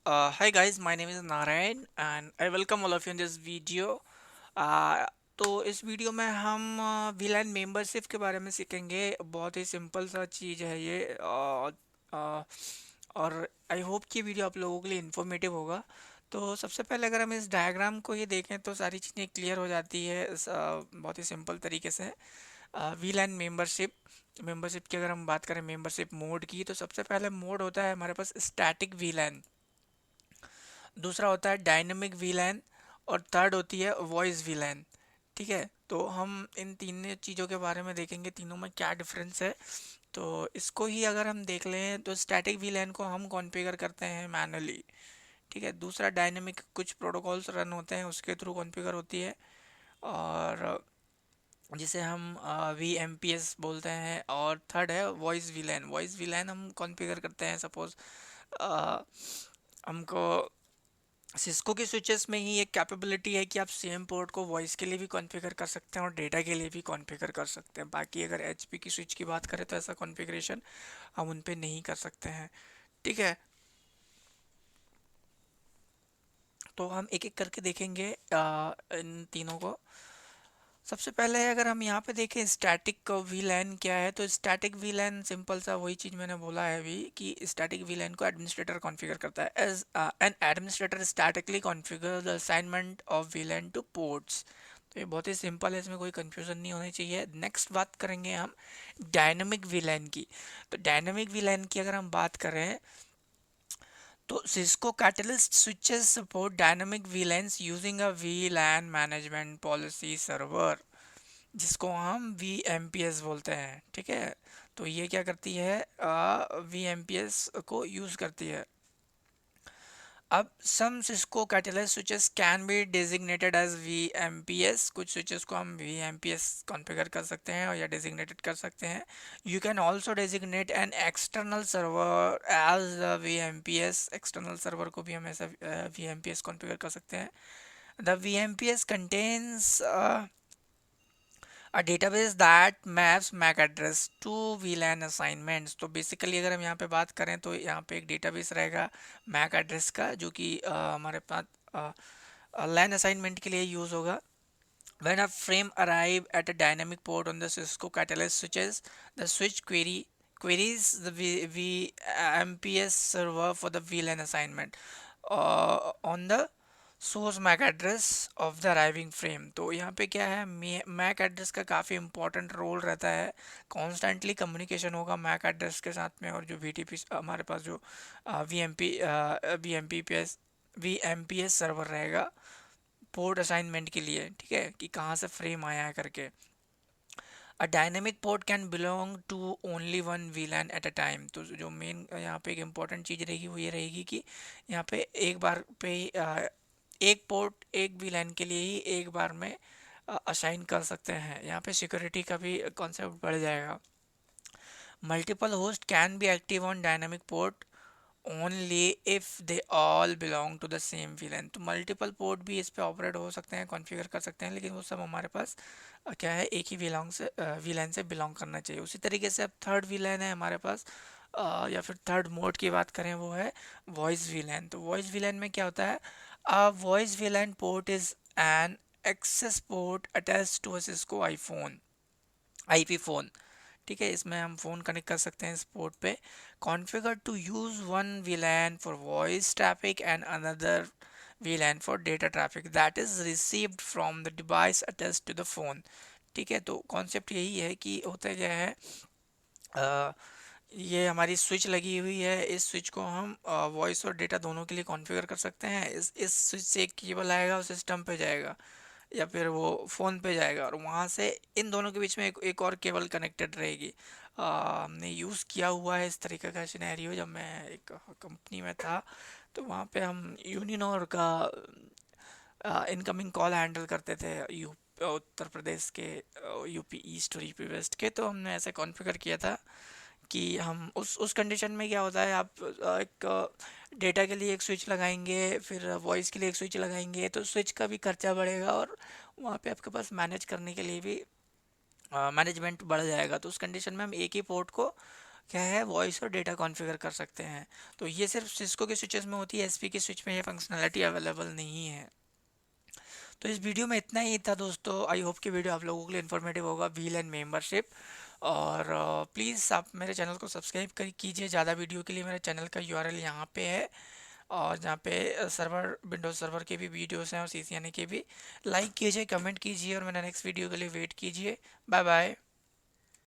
Hi guys, my name is Narayan and I welcome all of you in this video. Uh, तो इस video में हम वीलैन membership के बारे में सीखेंगे। बहुत ही सिंपल सा चीज़ है ये। अ, और आई होप कि वीडियो आप लोगों के लिए इन्फॉर्मेटिव होगा। तो सबसे पहले अगर हम इस डायग्राम को ये देखें तो सारी चीज़ें क्लियर हो जाती है बहुत ही सिंपल तरीके से। वीलैन मेंबरशिप मेंबरशिप की अगर हम बात करें मेंबरशिप मोड की, तो सबसे पहले मोड होता है हमारे पास स्टैटिक वीलैन, दूसरा होता है डायनेमिक वीलैन और थर्ड होती है वॉइस वीलैन। ठीक है, तो हम इन तीन चीज़ों के बारे में देखेंगे, तीनों में क्या डिफरेंस है। तो इसको ही अगर हम देख लें तो स्टैटिक वीलैन को हम कॉन्फ़िगर करते हैं मैनुअली। ठीक है, दूसरा डायनेमिक कुछ प्रोटोकॉल्स रन होते हैं उसके थ्रू कॉन्फ़िगर होती है, और जिसे हम वी एम पी एस बोलते हैं। और थर्ड है वॉइस वीलैन। वॉइस वीलैन हम कॉन्फ़िगर करते हैं, सपोज हमको सिस्को के स्विचेस में ही एक कैपेबिलिटी है कि आप सेम पोर्ट को वॉइस के लिए भी कॉन्फ़िगर कर सकते हैं और डेटा के लिए भी कॉन्फ़िगर कर सकते हैं। बाकी अगर एचपी की स्विच की बात करें तो ऐसा कॉन्फ़िगरेशन हम उन पे नहीं कर सकते हैं। ठीक है, तो हम एक एक करके देखेंगे इन तीनों को। सबसे पहले अगर हम यहाँ पे देखें स्टैटिक वीलैन क्या है, तो स्टैटिक वीलैन सिंपल सा वही चीज़ मैंने बोला है अभी कि स्टैटिक वीलैन को एडमिनिस्ट्रेटर कॉन्फ़िगर करता है। As an administrator statically configure the assignment of VLAN to ports. तो ये बहुत ही सिंपल है, इसमें कोई कंफ्यूजन नहीं होनी चाहिए। नेक्स्ट बात करेंगे हम डायनेमिक वीलैन की। तो डायनेमिक वीलैन की अगर हम बात करें तो Cisco catalyst switches support dynamic VLANs using a VLAN management policy server, जिसको हम वी एम पी एस बोलते हैं। ठीक है, तो ये क्या करती है, वी एम पी एस को यूज़ करती है। अब some Cisco catalyst switches can be designated as V M P S. कुछ स्विचेस को हम V M P S configure कर सकते हैं और या डेजिग्नेटेड कर सकते हैं। You can also designate an external server as V M P S. External server को भी हम ऐसा V M P S configure कर सकते हैं। The we M P S contains a database that maps MAC address to VLAN assignments। तो basically अगर हम यहाँ पे बात करें तो यहाँ पे एक डेटाबेस रहेगा MAC एड्रेस का, जो कि हमारे पास LAN असाइनमेंट के लिए यूज़ होगा। When a frame arrive at a dynamic port on the Cisco Catalyst switches, the switch queries the VMPS server for the VLAN assignment on the source MAC address of the arriving frame. तो यहाँ पे क्या है, Mac address का काफ़ी important role रहता है। Constantly communication होगा मैक एड्रेस के साथ में, और जो वी टी पी हमारे पास जो V M P S server रहेगा पोर्ट असाइनमेंट के लिए। ठीक है, कि कहाँ से फ्रेम आया है करके। A dynamic port can belong to only one VLAN at a time. तो जो मेन यहाँ पे एक इम्पॉर्टेंट चीज़ रहेगी वो ये रहेगी कि यहाँ पे एक बार पे एक पोर्ट एक वीलैन के लिए ही एक बार में असाइन कर सकते हैं। यहाँ पे सिक्योरिटी का भी कॉन्सेप्ट बढ़ जाएगा। Multiple host can be active on dynamic port only if they all belong to the same VLAN. तो मल्टीपल पोर्ट भी इस पे ऑपरेट हो सकते हैं, कॉन्फ़िगर कर सकते हैं, लेकिन वो सब हमारे पास क्या है, एक ही वीलैन से बिलोंग करना चाहिए। उसी तरीके से अब थर्ड वीलैन है हमारे पास, या फिर थर्ड मोड की बात करें वो है वॉइस वीलैन। तो वॉइस वीलैन में क्या होता है, voice VLAN port is an access port attach to a Cisco iPhone IP phone. ठीक है, इसमें हम फ़ोन कनेक्ट कर सकते हैं इस पोर्ट पे। Configure to use one VLAN for voice traffic and another VLAN for data traffic that is received from the device attached to the phone. ठीक है, तो कॉन्सेप्ट यही है कि होता क्या है, अ, ये हमारी स्विच लगी हुई है, इस स्विच को हम वॉइस और डेटा दोनों के लिए कॉन्फ़िगर कर सकते हैं। इस स्विच से एक केबल आएगा और सिस्टम पे जाएगा, या फिर वो फ़ोन पे जाएगा, और वहाँ से इन दोनों के बीच में एक और केबल कनेक्टेड रहेगी। हमने यूज़ किया हुआ है इस तरीके का सिनेरियो जब मैं एक कंपनी में था। तो वहाँ पे हम यूनिनोर का इनकमिंग कॉल हैंडल करते थे, यू उत्तर प्रदेश के यूपी ईस्ट और यूपी वेस्ट के। तो हमने ऐसे कॉन्फ़िगर किया था कि हम उस कंडीशन में क्या होता है, आप एक डेटा के लिए एक स्विच लगाएंगे, फिर वॉइस के लिए एक स्विच लगाएंगे, तो स्विच का भी खर्चा बढ़ेगा और वहाँ पे आपके पास मैनेज करने के लिए भी मैनेजमेंट बढ़ जाएगा। तो उस कंडीशन में हम एक ही पोर्ट को क्या है, वॉइस और डेटा कॉन्फ़िगर कर सकते हैं। तो ये सिर्फ सिस्को के स्विचेस में होती है, एसपी के स्विच में ये फंक्शनैलिटी अवेलेबल नहीं है। तो इस वीडियो में इतना ही था दोस्तों। आई होप कि वीडियो आप लोगों के लिए इन्फॉर्मेटिव होगा, VLAN मेंबरशिप। और प्लीज़ आप मेरे चैनल को सब्सक्राइब कर कीजिए। ज़्यादा वीडियो के लिए मेरे चैनल का यूआरएल यहाँ पे है, और जहाँ पे सर्वर, विंडोज सर्वर के भी वीडियोस हैं और CCNA के भी। लाइक कीजिए, कमेंट कीजिए और मेरा नेक्स्ट वीडियो के लिए वेट कीजिए। Bye bye.